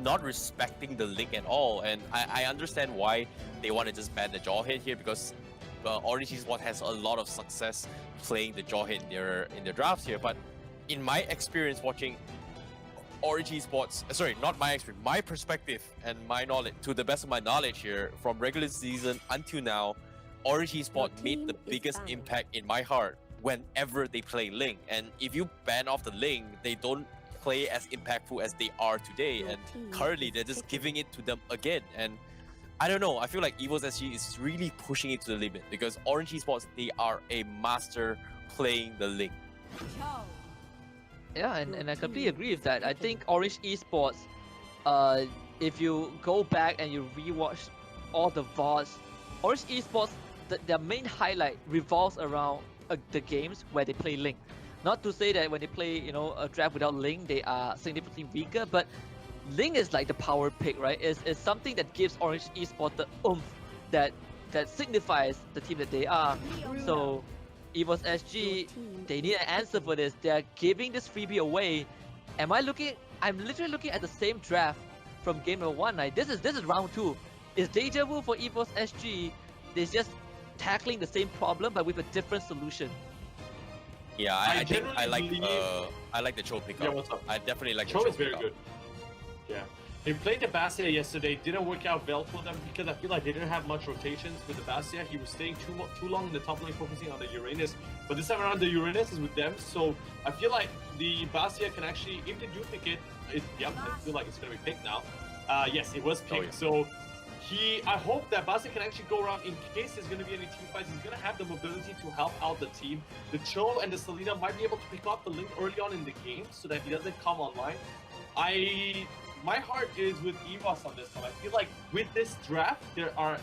not respecting the link at all. And I understand why they want to just ban the jaw hit here, because Orange Esports has a lot of success playing the jaw hit in their drafts here. But in my experience watching Orange Esports, sorry, not my experience, my perspective and my knowledge, to the best of my knowledge here, from regular season until now, Orange Esports made the biggest impact in my heart whenever they play Link. And if you ban off the Link, they don't play as impactful as they are today. And currently, they're just giving it to them again. And I don't know, I feel like Evos SG is really pushing it to the limit, because Orange Esports, they are a master playing the Link. Yeah, and I completely agree with that. I think Orange Esports, if you go back and you rewatch all the VODs, Orange Esports, their main highlight revolves around the games where they play Link. Not to say that when they play, a draft without Link, they are significantly weaker, but Link is like the power pick, right? It's something that gives Orange Esports the oomph that signifies the team that they are. So Evos SG, they need an answer for this. They're giving this freebie away. I'm literally looking at the same draft from game number 1. Like, this is round 2. It's deja vu for Evos SG. They're just tackling the same problem but with a different solution. Yeah, I think I like the Cho pickup. Yeah, what's up? I definitely like the Cho Cho is very pickup. good. Yeah. They played the Bastia yesterday, didn't work out well for them because I feel like they didn't have much rotations with the Bastia. He was staying too long in the top lane, focusing on the Uranus. But this time around, the Uranus is with them, so I feel like the Bastia can actually, if they do pick it, yep, I feel like it's going to be picked now. Yes, it was picked, so I hope that Bastia can actually go around in case there's going to be any team fights. He's going to have the mobility to help out the team. The Cho and the Selena might be able to pick up the Link early on in the game so that he doesn't come online. My heart is with Evos on this one. I feel like with this draft, they are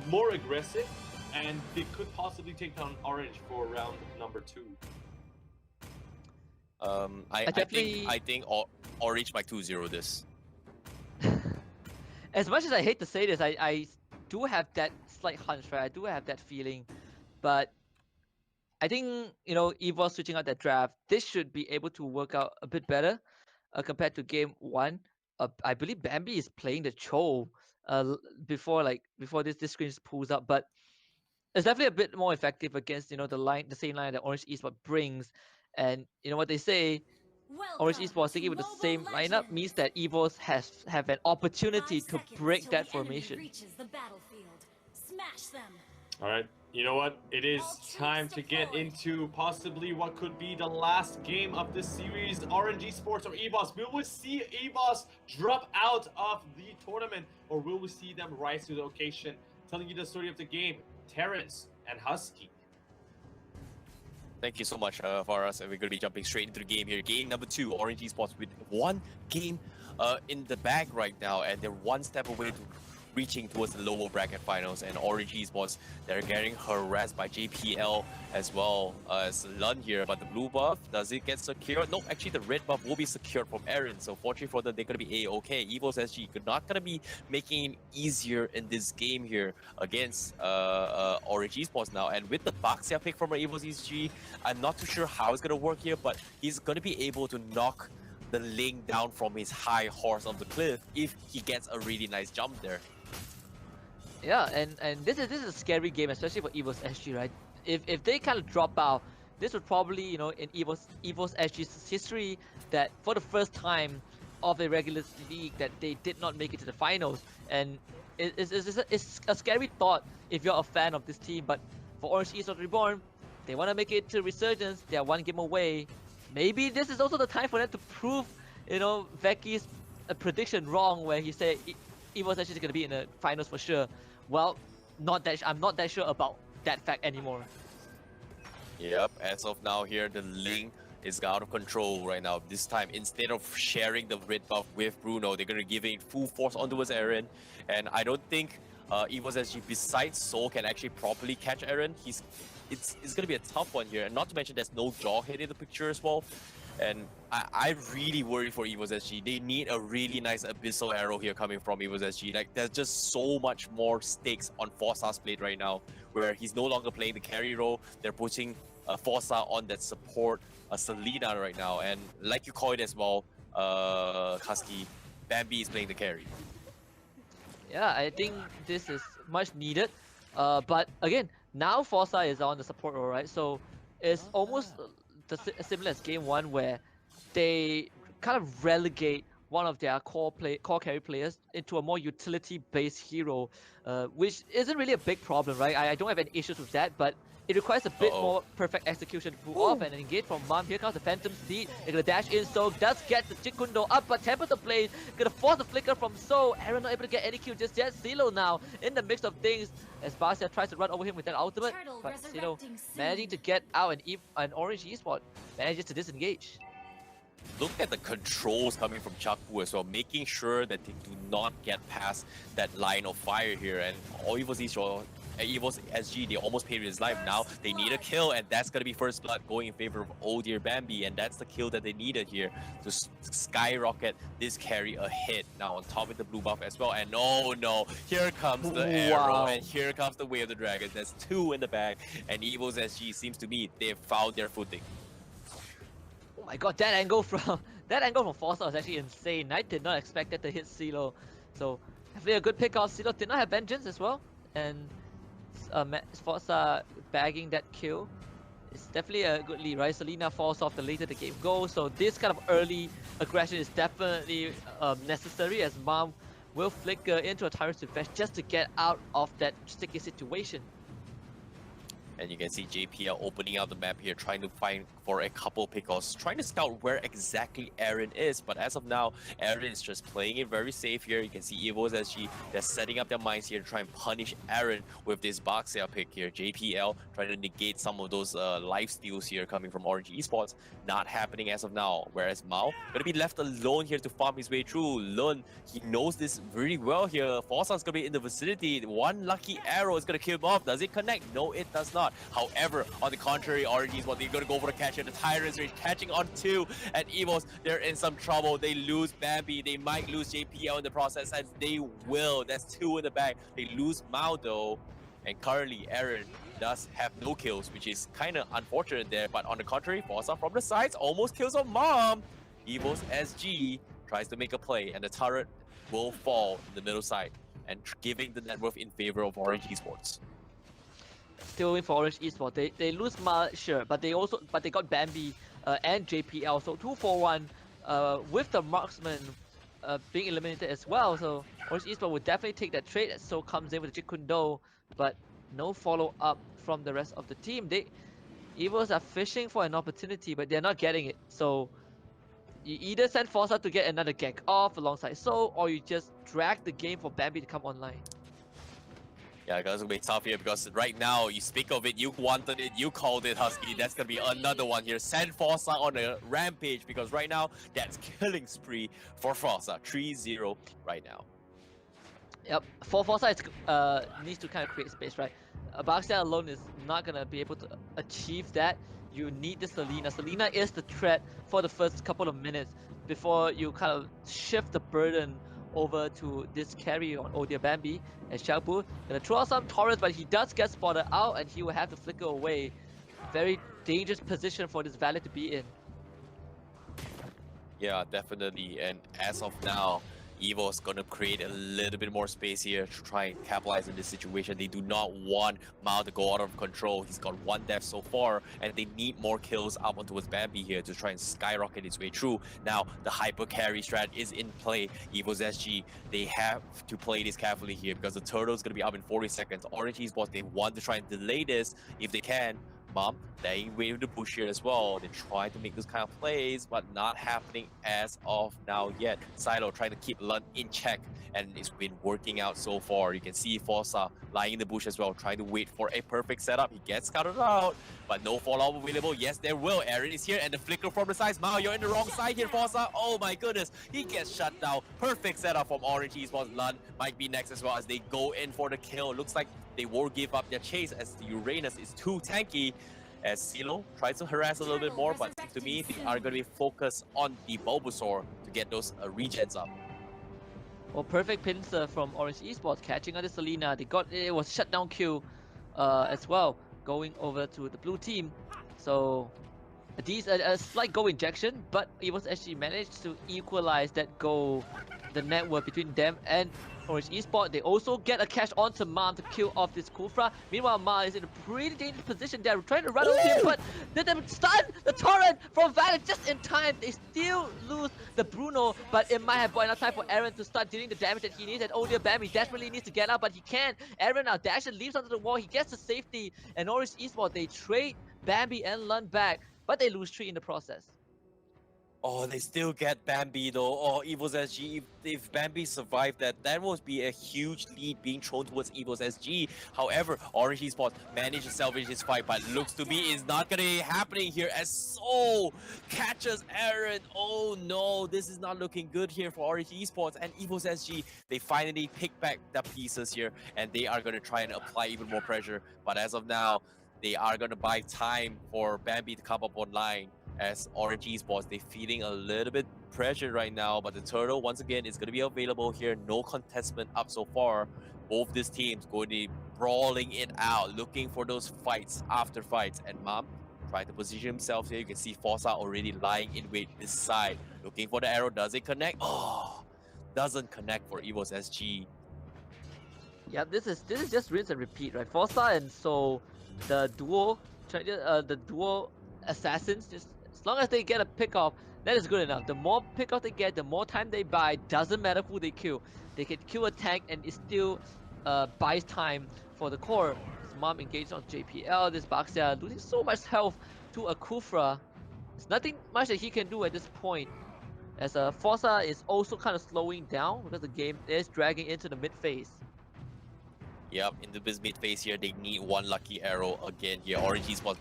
more aggressive and they could possibly take down Orange for round number 2. I think Orange might 2-0 this. As much as I hate to say this, I do have that slight hunch, right? I do have that feeling. But I think, Evos switching out that draft, this should be able to work out a bit better compared to game 1. I believe Bambi is playing the Cho before this screen pulls up, but it's definitely a bit more effective against the same line that Orange Esports brings. And what they say, Orange Esports sticking with the same lineup means that Evos have an opportunity to break that formation. Alright, you know what? It is time to get into possibly what could be the last game of this series. Orange Esports or Evos. Will we see Evos drop out of the tournament, or will we see them rise to the occasion? Telling you the story of the game, Terrence and Husky. Thank you so much for us, and we're going to be jumping straight into the game here. Game number 2, Orange Esports with one game in the bag right now, and they're one step away to reaching towards the lower bracket finals. And Orange Esports, they're getting harassed by JPL as well as Lun here. But the blue buff, does it get secured? Nope, actually the red buff will be secured from Aaron. So fortunately for them, they're going to be A-okay. Evos SG not going to be making it easier in this game here against Orange Esports now. And with the Baxia pick from Evos SG, I'm not too sure how it's going to work here, but he's going to be able to knock the Link down from his high horse of the cliff if he gets a really nice jump there. Yeah, and this is a scary game, especially for Evos SG, right? If they kind of drop out, this would probably, in Evos SG's history, that for the first time of a regular league that they did not make it to the finals. And it's a scary thought if you're a fan of this team. But for Orange Esports Reborn, they want to make it to Resurgence. They are one game away. Maybe this is also the time for them to prove, Vecky's prediction wrong, where he said Evos SG is going to be in the finals for sure. Well, I'm not that sure about that fact anymore. Yep, as of now here, the Link is out of control right now. This time, instead of sharing the red buff with Bruno, they're going to give it full force onto his Aaron. And I don't think Evos SG, besides Soul, can actually properly catch Aaron. It's going to be a tough one here. And not to mention, there's no jaw hit in the picture as well. And I really worry for Evos SG. They need a really nice Abyssal Arrow here coming from Evos SG. Like, there's just so much more stakes on Forsa's plate right now, where he's no longer playing the carry role. They're putting Forsa on that support Selena right now. And like you call it as well, Husky, Bambi is playing the carry. Yeah, I think this is much needed. But again, now Forza is on the support role, right? So it's almost similar as game one, where they kind of relegate one of their core carry players into a more utility-based hero, which isn't really a big problem, right? I don't have any issues with that, but it requires a bit more perfect execution to pull off and engage from Mom. Here comes the Phantom Steed. They're gonna dash in. So does get the Jikundo up, but tempers the blade. Gonna force the flicker from So. Aaron not able to get any kill just yet. CeeLo now in the mix of things as Basia tries to run over him with that ultimate, but CeeLo managing to get out, and Orange Esport manages to disengage. Look at the controls coming from Chakbu as well, making sure that they do not get past that line of fire here. And all Evos SG, they almost paid with his life. Now they need a kill, and that's going to be first blood going in favor of Oh Dear Bambi, and that's the kill that they needed here to skyrocket this carry ahead. Now on top of the blue buff as well, and oh no, here comes the arrow, and here comes the Way of the Dragon. There's 2 in the bag, and Evos SG seems to be they've found their footing. Oh my god, that angle from Forza was actually insane. I did not expect that to hit CeeLo. So definitely a good pick off. CeeLo did not have Vengeance as well, and Forza bagging that kill. It's definitely a good lead, right? Selena falls off the later the game goes, so this kind of early aggression is definitely necessary, as Mom will flicker into a Tyrant's Revenge just to get out of that sticky situation. And you can see JPL opening out the map here, trying to find for a couple pickoffs, trying to scout where exactly Aaron is. But as of now, Aaron is just playing it very safe here. You can see Evos SG, they're setting up their minds here to try and punish Aaron with this Boxer pick here. JPL trying to negate some of those life steals here coming from Orange Esports. Not happening as of now. Whereas Mao gonna be left alone here to farm his way through. Lun, he knows this very well here. Forza's gonna be in the vicinity. One lucky arrow is gonna kill him off. Does it connect? No, it does not. However, on the contrary, Orange Esports, they're gonna go for the catch here. The Tyrants are catching on 2, and Evos, they're in some trouble. They lose Bambi. They might lose JPL in the process, as they will. That's 2 in the bag. They lose Mao though, and currently Aaron does have no kills, which is kind of unfortunate there. But on the contrary, Forza from the sides almost kills on Mom. Evos SG tries to make a play, and the turret will fall in the middle side, and giving the net worth in favor of Orange Esports. Still in for Orange Esports. They lose Ma, sure, but they got Bambi and JPL, so 2-4-1 with the marksman being eliminated as well. So Orange Esports would definitely take that trade, as So comes in with the Jikundo, but no follow up from the rest of the team. Evos are fishing for an opportunity, but they're not getting it. So you either send Forza to get another gank off alongside So, or you just drag the game for Bambi to come online. Yeah, it's gonna be tough here because right now, you speak of it, you wanted it, you called it, Husky. That's gonna be another one here. Send Forza on a rampage, because right now, that's killing spree for Forza. 3-0 right now. Yep, for Forza, needs to kind of create space, right? Baxter alone is not gonna be able to achieve that. You need the Selena. Selena is the threat for the first couple of minutes before you kind of shift the burden over to this carry on Oh Dear Bambi. And Xiaobu gonna throw out some torrents, but he does get spotted out, and he will have to flicker away. Very dangerous position for this Valet to be in. Yeah, definitely. And as of now, Evo's gonna create a little bit more space here to try and capitalize on this situation. They do not want Mao to go out of control. He's got 1 death so far, and they need more kills up onto his Bambi here to try and skyrocket his way through. Now, the hyper carry strat is in play. Evos SG, they have to play this carefully here, because the turtle is gonna be up in 40 seconds. Orange Esports, they want to try and delay this if they can. Mom, they waiting to push here as well. They try to make those kind of plays, but not happening as of now yet. Silo trying to keep Lund in check, and it's been working out so far. You can see Forza lying in the bush as well, trying to wait for a perfect setup. He gets scouted out, but no fallout available. Yes, there will. Aaron is here, and the flicker from the sides. Mao, you're in the wrong side here, Forza. Oh my goodness, he gets shut down. Perfect setup from Orange Esports. Lund might be next as well, as they go in for the kill. Looks like they won't give up their chase, as the Uranus is too tanky. As CeeLo tries to harass a little bit more, but to me, they are going to be focused on the Bulbasaur to get those regens up. Well, perfect pincer from Orange Esports, catching on the Selena. It was shutdown kill as well, going over to the blue team. So these a slight goal injection, but Evos actually managed to equalize that goal the network between them and Orange Esport. They also get a catch onto Mom to kill off this Kufra. Meanwhile, Ma is in a pretty dangerous position there, trying to run over him, but did them stun the torrent from Valor just in time. They still lose the Bruno, but it might have bought enough time for Aaron to start dealing the damage that he needs. And oh dear, Bambi desperately needs to get out, but he can't. Aaron now dashes, leaps onto the wall. He gets to safety, and Orange Esport, they trade Bambi and Lund back, but they lose 3 in the process. Oh, they still get Bambi though. Oh, Evos SG, if Bambi survived that would be a huge lead being thrown towards Evos SG. However, Orange Esports managed to salvage this fight, but looks to me is not gonna be happening here as Soul catches Aaron. Oh no, this is not looking good here for Orange Esports and Evos SG. They finally pick back the pieces here, and they are gonna try and apply even more pressure. But as of now, they are gonna buy time for Bambi to come up online. As Orange Esports, they're feeling a little bit pressure right now, but the turtle once again is going to be available here. No contestment up so far. Both these teams going to be brawling it out, looking for those fights after fights. And Mom trying to position himself here. You can see Forza already lying in wait this side, looking for the arrow. Does it connect? Oh, doesn't connect for Evos SG. Yeah, this is just rinse and repeat, right? Forza and so the duo assassins, just as long as they get a pick off, that is good enough. The more pick off they get, the more time they buy. Doesn't matter who they kill. They can kill a tank and it still buys time for the core. His Mom engaged on JPL. This Baxia losing so much health to a Kufra. There's nothing much that he can do at this point. As Forza is also kind of slowing down because the game is dragging into the mid phase. Yep, in the mid phase here, they need one lucky arrow again here. Orange Esports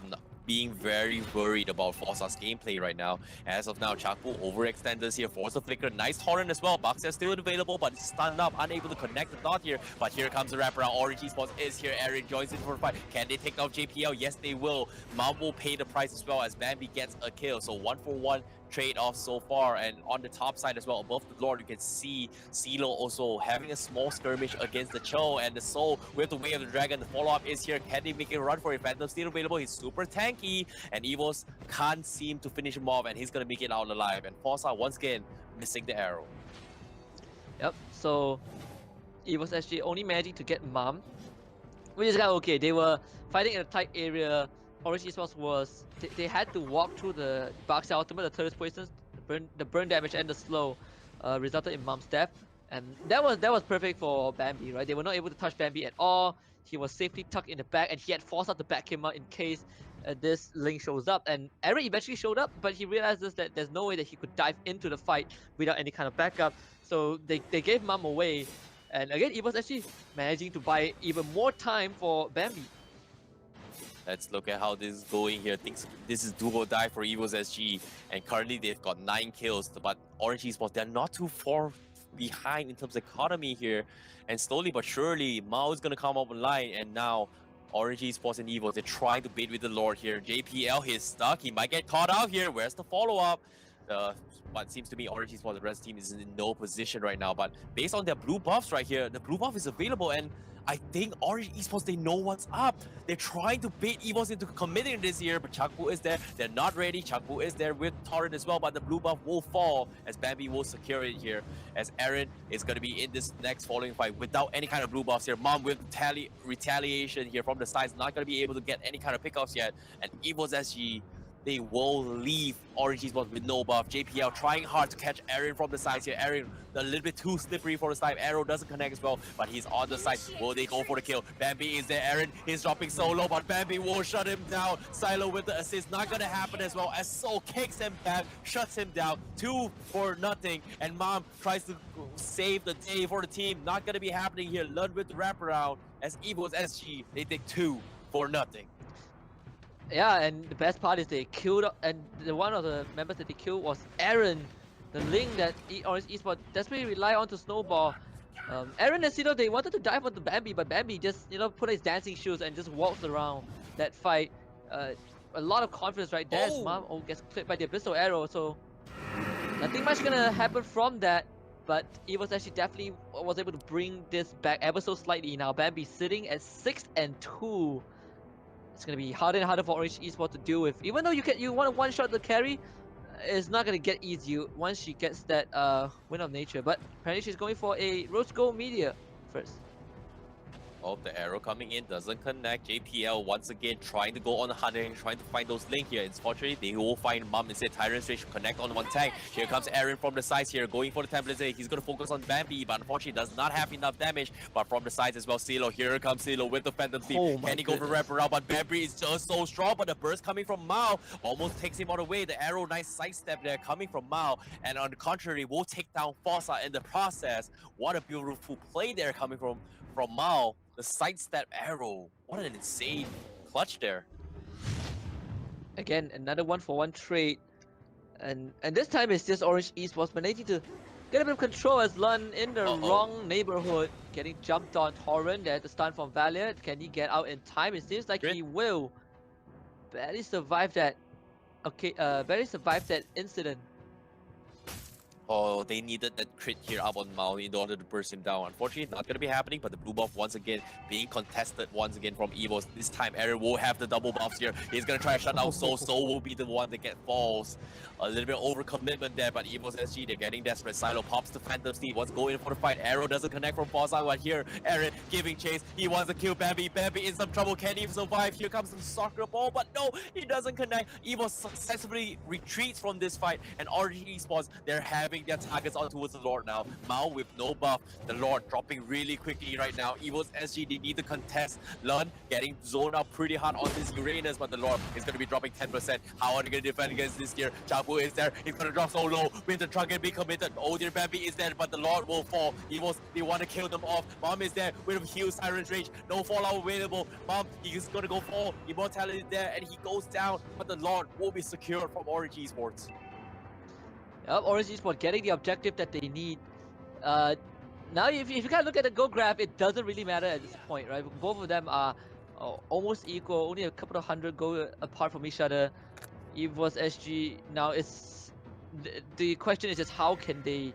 being very worried about Forza's gameplay right now. As of now, Chakbu overextenders here, Forza Flicker, nice torrent as well. Bucks are still available, but it's stunned up, unable to connect the dot here. But here comes the wraparound. Orange Esports is here. Aaron joins in for a fight. Can they take out JPL? Yes, they will. Mount will pay the price as well as Bambi gets a kill. So 1-for-1 trade-off so far, and on the top side as well, above the Lord, you can see CeeLo also having a small skirmish against the Cho, and the Soul with the Way of the Dragon. The follow-up is here. Can they make a run for it? Phantom still available. He's super tanky, and Evos can't seem to finish him off, and he's gonna make it out alive. And Forza once again missing the arrow. Yep, so Evos actually only managing to get Mom, which is kind of okay. They were fighting in a tight area. Orange Esports was they had to walk through the Baxia ultimate, the turret poisons, the burn damage and the slow resulted in Mom's death, and that was perfect for Bambi, right? They were not able to touch Bambi at all. He was safely tucked in the back, and he had forced out to back him up in case this Link shows up. And Aaron eventually showed up, but he realizes that there's no way that he could dive into the fight without any kind of backup. So they gave Mom away, and again, Evos actually managing to buy even more time for Bambi. Let's look at how this is going here. This is do or die for Evos SG, and currently they've got 9 kills, but Orange Esports, they're not too far behind in terms of economy here, and slowly but surely Mao is going to come up online, and now Orange Esports and Evos, they're trying to bait with the Lord here. JPL, he's stuck, he might get caught out here. Where's the follow-up? But it seems to me Orange Esports, the rest team is in no position right now, but based on their blue buffs right here, the blue buff is available, and I think Orange Esports, they know what's up. They're trying to bait Evos into committing this here, but Chakbu is there. They're not ready. Chakbu is there with Torrent as well, but the blue buff will fall as Bambi will secure it here. As Aaron is going to be in this next following fight without any kind of blue buffs here. Mom with retaliation here from the sides, not going to be able to get any kind of pickups yet. And Evos SG, they will leave Orange Esports with no buff. JPL trying hard to catch Aaron from the sides here. Aaron a little bit too slippery for the snipe. Arrow doesn't connect as well, but he's on the side. Will they go for the kill? Bambi is there. Aaron is dropping so low, but Bambi will shut him down. Silo with the assist, not gonna happen as well, as Soul kicks him back, shuts him down. 2-for-0, and Mom tries to save the day for the team. Not gonna be happening here. Lund with the wraparound as Evos SG, they take 2-for-0. Yeah, and the best part is they killed, and one of the members that they killed was Aaron, the Link that Orange Esports desperately rely on to snowball. Aaron and CeeLo, they wanted to dive onto Bambi, but Bambi just, put his dancing shoes and just walks around that fight. A lot of confidence right there. His Mom gets clipped by the Abyssal Arrow, so nothing much gonna happen from that. But Evos actually definitely was able to bring this back ever so slightly. Now Bambi sitting at 6-2. It's gonna be harder and harder for Orange Esports to deal with. Even though you want to one-shot the carry, is not gonna get easy once she gets that Wind of Nature. But apparently she's going for a Rose Gold Meteor first. Oh, the arrow coming in doesn't connect. JPL once again trying to go on the hunt and trying to find those link here. Unfortunately, they will find Mum instead. Tyrant's Rage connect on one tank. Here comes Aaron from the sides here, going for the template. He's going to focus on Bambi, but unfortunately does not have enough damage. But from the sides as well, CeeLo. Here comes CeeLo with the Phantom Thief. Oh my Can he go for goodness. wraparound? But Bambi is just so strong. But the burst coming from Mao almost takes him all the way. The arrow, nice sidestep there coming from Mao. And on the contrary, will take down Fossa in the process. What a beautiful play there coming from Mao. The sidestep arrow. What an insane clutch there. Again, another 1-for-1 trade. And this time it's just Orange Esports managing to get a bit of control as Lun in the wrong neighborhood. Getting jumped on Torrent. There's the stun from Valiant. Can he get out in time? It seems like he will. Barely survived that. Okay, barely survived that incident. Oh, they needed that crit here up on Mao in order to burst him down. Unfortunately, not going to be happening, but the blue buff once again being contested once again from Evos. This time, Aaron will have the double buffs here. He's going to try to shut down Soul. Soul will be the one that get falls. A little bit overcommitment there, but Evos SG, they're getting desperate. Silo pops the Phantom Steed. Wants to go in for the fight. Arrow doesn't connect from Fossa, but here, Aaron giving chase. He wants to kill Bambi. Bambi in some trouble. Can he survive? Here comes the soccer ball, but no, he doesn't connect. Evos successfully retreats from this fight, and RG Esports, they're having their targets on towards the Lord now. Mao with no buff. The Lord dropping really quickly right now. Evos SG, they need to contest. Lun getting zoned out pretty hard on this Uranus, but the Lord is going to be dropping 10%. How are they going to defend against this here? Chapu is there. He's going to drop so low. Winter Trunk can be committed. Oh, dear Bambi is there, but the Lord will fall. Evos, they want to kill them off. Mom is there with a huge Siren's Rage. No fallout available. Mom, he's going to go fall. Immortality is there, and he goes down, but the Lord will be secured from Orange Esports. Yep, Orange Esports getting the objective that they need. Now, if you kind of look at the goal graph, it doesn't really matter at this point, right? Both of them are almost equal, only a couple of hundred goals apart from each other. Evos SG, now it's the question is just how can they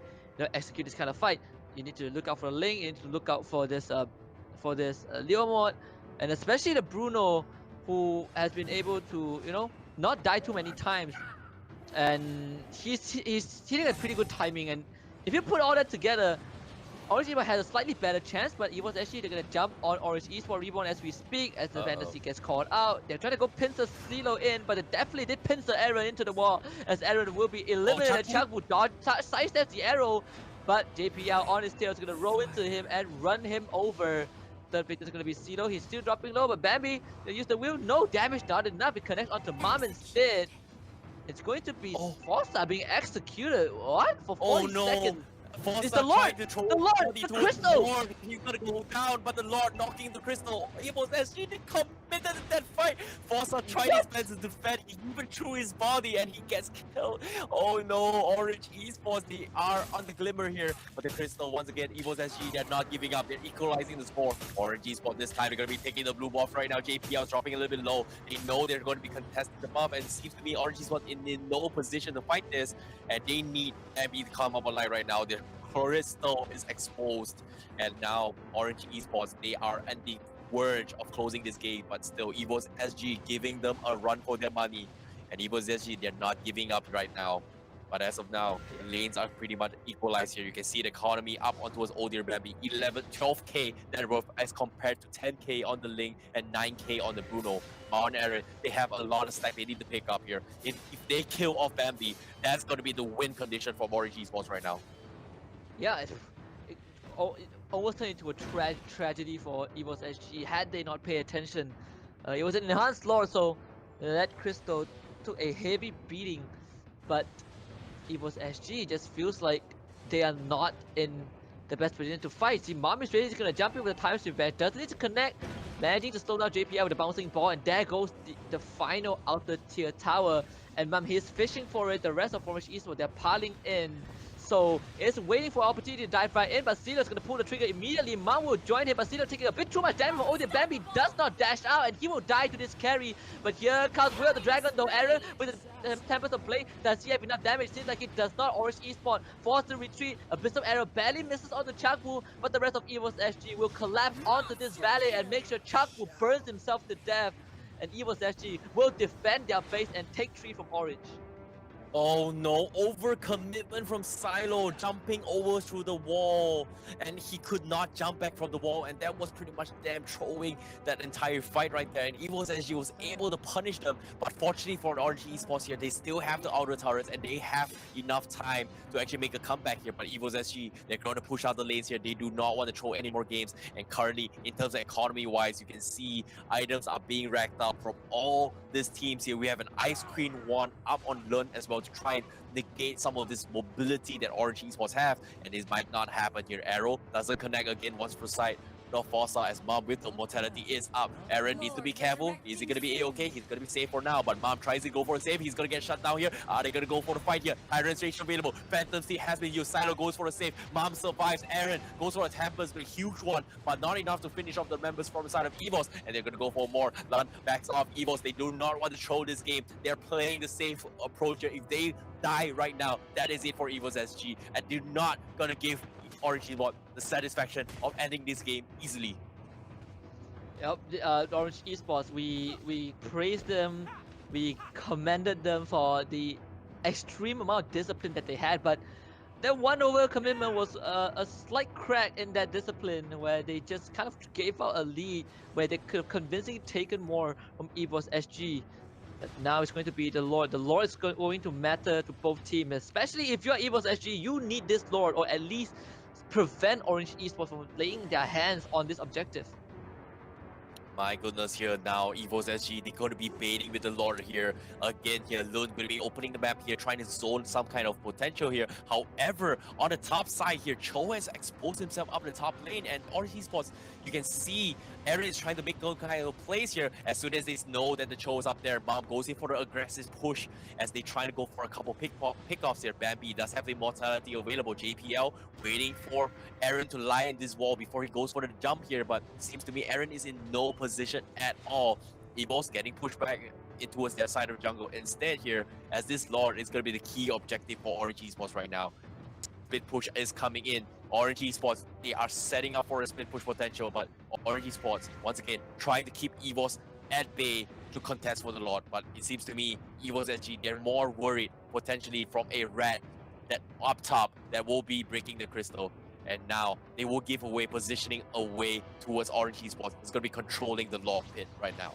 execute this kind of fight. You need to look out for the Link, you need to look out for this Leo mod, and especially the Bruno, who has been able to not die too many times, and he's hitting a pretty good timing. And if you put all that together, Orange Esports has a slightly better chance, but Evos actually they're gonna jump on Orange Esports Reborn as we speak, as the Fantasy gets called out. They're trying to go pincer CeeLo in, but they definitely did pincer Aaron into the wall, as Aaron will be eliminated. Chakwu dodge sidesteps the arrow, but JPL on his tail is gonna roll into him and run him over. Third pick is gonna be CeeLo. He's still dropping low, but Bambi, they use the wheel. No damage, not enough. It connects onto Mom instead. It's going to be Fossa being executed. What? For 40 seconds. Fossa It's the Lord! The Lord! The crystal! Lord. He's gonna go down, but the Lord knocking the crystal. Evos SG committed that fight. Fossa tried his best to defend. He even threw his body and he gets killed. Oh no, Orange Esports, they are on the glimmer here. But the crystal, once again, Evos SG, they're not giving up. They're equalizing the score. Orange Esports this time, they're gonna be taking the blue buff right now. JPL is dropping a little bit low. They know they're going to be contesting the buff, and it seems to me Orange Esports in no position to fight this. And they need Bambi to come up online right now. Their crystal is exposed, and now Orange Esports, they are on the verge of closing this game, but still Evos SG giving them a run for their money, and Evos SG, they're not giving up right now. But as of now, the lanes are pretty much equalized here. You can see the economy up on towards Old Dear Bambi, 12k net worth as compared to 10k on the Link and 9k on the Bruno. On Aaron, they have a lot of stack they need to pick up here. If they kill off Bambi, that's going to be the win condition for Orange Esports right now. Yeah, it almost turned into a tragedy for Evos SG had they not paid attention. It was an enhanced lore, so that crystal took a heavy beating, but Evos SG just feels like they are not in the best position to fight. See, Mom is ready, gonna jump in with the time shift back, doesn't need to connect, managing to slow down JPL with the bouncing ball, and there goes the final outer tier tower, and Mom, he's fishing for it. The rest of Orange Esports, they're piling in. So it's waiting for opportunity to dive right in, but CeeLo's gonna pull the trigger immediately. Mom will join him, but CeeLo taking a bit too much damage from Odin. Bambi does not dash out, and he will die to this carry. But here comes Will the Dragon, though. Aaron with the Tempest of Blade. Does he have enough damage? Seems like it does not. Orange Esports forced to retreat. A Abyss of Arrow barely misses on the Chakwu, but the rest of Evos SG will collapse onto this valley and make sure Chakwu burns himself to death. And Evos SG will defend their base and take 3 from Orange. Oh no, overcommitment from Silo, jumping over through the wall, and he could not jump back from the wall, and that was pretty much them throwing that entire fight right there, and Evos SG was able to punish them, but fortunately for Orange Esports here, they still have the outer turrets, and they have enough time to actually make a comeback here, but Evos SG, they're going to push out the lanes here, they do not want to throw any more games, and currently, in terms of economy-wise, you can see items are being racked up from all these teams here. We have an Ice Queen 1 up on Lund as well to try and negate some of this mobility that Orange Esports have, and this might not happen here. Arrow doesn't connect again once per side. No Forza as Mom with the mortality is up. Aaron needs to be careful. Is he gonna be A-okay? He's gonna be safe for now, but Mom tries to go for a save. He's gonna get shut down here. Are they gonna go for the fight here? Iron Station available. Phantom Seed has been used. Silo goes for a save. Mom survives. Aaron goes for a Tempest, a huge one, but not enough to finish off the members from the side of Evos, and they're gonna go for more. Lund backs off Evos. They do not want to throw this game. They're playing the safe approach here. If they die right now, that is it for Evos SG, and they're not gonna give Orange Esports the satisfaction of ending this game easily. Yep, Orange Esports, we praised them, we commended them for the extreme amount of discipline that they had, but that one over commitment was a slight crack in that discipline where they just kind of gave out a lead where they could have convincingly taken more from Evos SG. But now it's going to be the Lord. The Lord is going to matter to both teams, especially if you're Evos SG. You need this Lord, or at least prevent Orange Esports from laying their hands on this objective. My goodness, here now, Evos SG, they're going to be baiting with the Lord here. Again, here, Lund going to be opening the map here, trying to zone some kind of potential here. However, on the top side here, Cho has exposed himself up the top lane, and Orange Esports, you can see Aaron is trying to make no kind of plays here. As soon as they know that the Cho is up there, Mom goes in for the aggressive push as they try to go for a couple pickoffs here. Bambi does have the immortality available. JPL waiting for Aaron to lie in this wall before he goes for the jump here, but it seems to me Aaron is in no position at all. Evos getting pushed back towards their side of jungle instead here, as this Lord is going to be the key objective for Orange Esports right now. Split push is coming in. Orange Esports, they are setting up for a split push potential, but Orange Esports, once again, trying to keep Evos at bay to contest for the Lord. But it seems to me, Evos SG, they're more worried potentially from a rat that up top that will be breaking the crystal. And now they will give away positioning away towards Orange Esports. It's going to be controlling the Lord pit right now.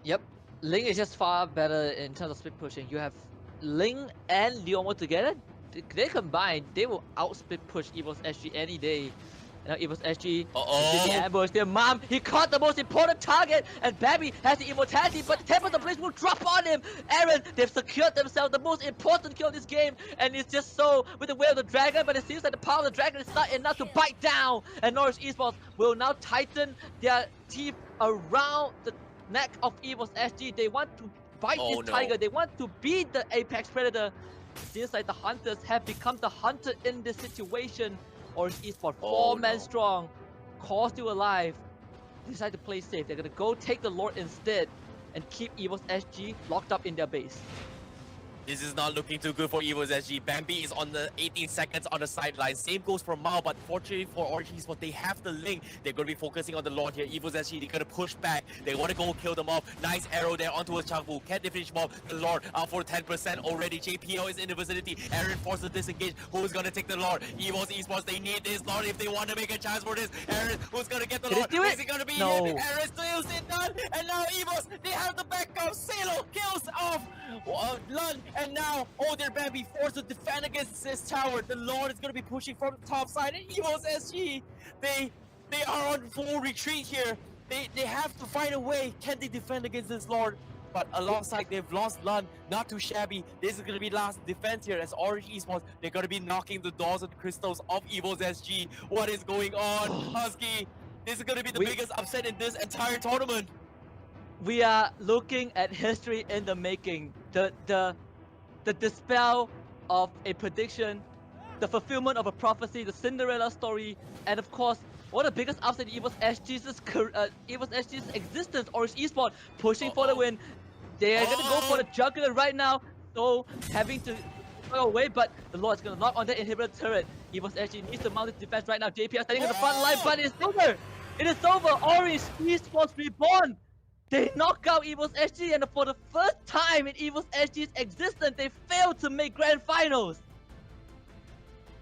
Yep, Ling is just far better in terms of split pushing. You have Ling and Leomo together. They combined, they will outsplit push Evos SG any day. Now Evos SG did the ambush. Their Mom, he caught the most important target, and Babby has the immortality, but the Temple of Place will drop on him. Aaron, they've secured themselves the most important kill of this game, and it's just so with the way of the dragon, but it seems like the power of the dragon is not enough to bite down. And Orange Esports will now tighten their teeth around the neck of Evos SG. They want to bite this tiger. They want to beat the apex predator. Seems like the hunters have become the hunter in this situation. Orange Esports, 4-man strong, core still alive, decide to play safe. They're gonna go take the Lord instead and keep Evos SG locked up in their base. This is not looking too good for Evos SG. Bambi is on the 18 seconds on the sideline. Same goes for Mao, but fortunately for Orange Esports, they have the link. They're going to be focusing on the Lord here. Evos SG, they're going to push back. They want to go kill them off. Nice arrow there onto a Changfu. Can't they finish him off? The Lord out for 10% already. JPO is in the vicinity. Aaron forced to disengage. Who's going to take the Lord? Evos Esports, they need this Lord if they want to make a chance for this. Aaron, who's going to get the Lord? Is it going to be no. Aaron steals it done. And now Evos, they have the backup. Salo kills off Lund. And now, their Bambi forced to defend against this tower. The Lord is going to be pushing from the top side. And Evos SG, they are on full retreat here. They have to find a way. Can they defend against this Lord? But alongside, they've lost Lund. Not too shabby. This is going to be last defense here as Orange Esports. They're going to be knocking the doors and crystals of Evos SG. What is going on, Husky? This is going to be the biggest upset in this entire tournament. We are looking at history in the making. The dispel of a prediction, the fulfillment of a prophecy, the Cinderella story, and of course, one of the biggest upset in Evos SG's existence. Orange Esports pushing for the win. They are gonna go for the juggler right now, so having to go away, but the Lord is gonna knock on that inhibitor turret. Evos SG needs to mount its defense right now. JPL standing on the front line, but it's over. It is over. Orange Esports reborn. They knock out Evos SG, and for the first time in Evos SG's existence, they failed to make grand finals.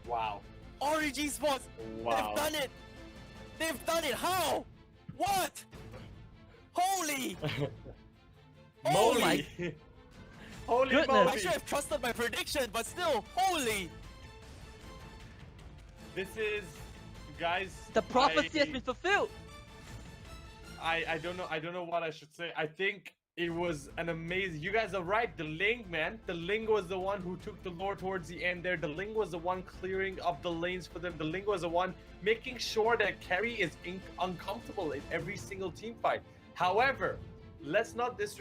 Wow. Orange Esports, Wow. they've done it! They've done it! How? What? Holy! Moly. my Holy goodness. moly. I should have trusted my prediction, but still, holy! This is, guys. The prophecy has been fulfilled. I don't know what I should say. I think it was an amazing. You guys are right. The Ling, man. The Ling was the one who took the lore towards the end there. The Ling was the one clearing up the lanes for them. The Ling was the one making sure that carry is uncomfortable in every single team fight. However, let's not disrespect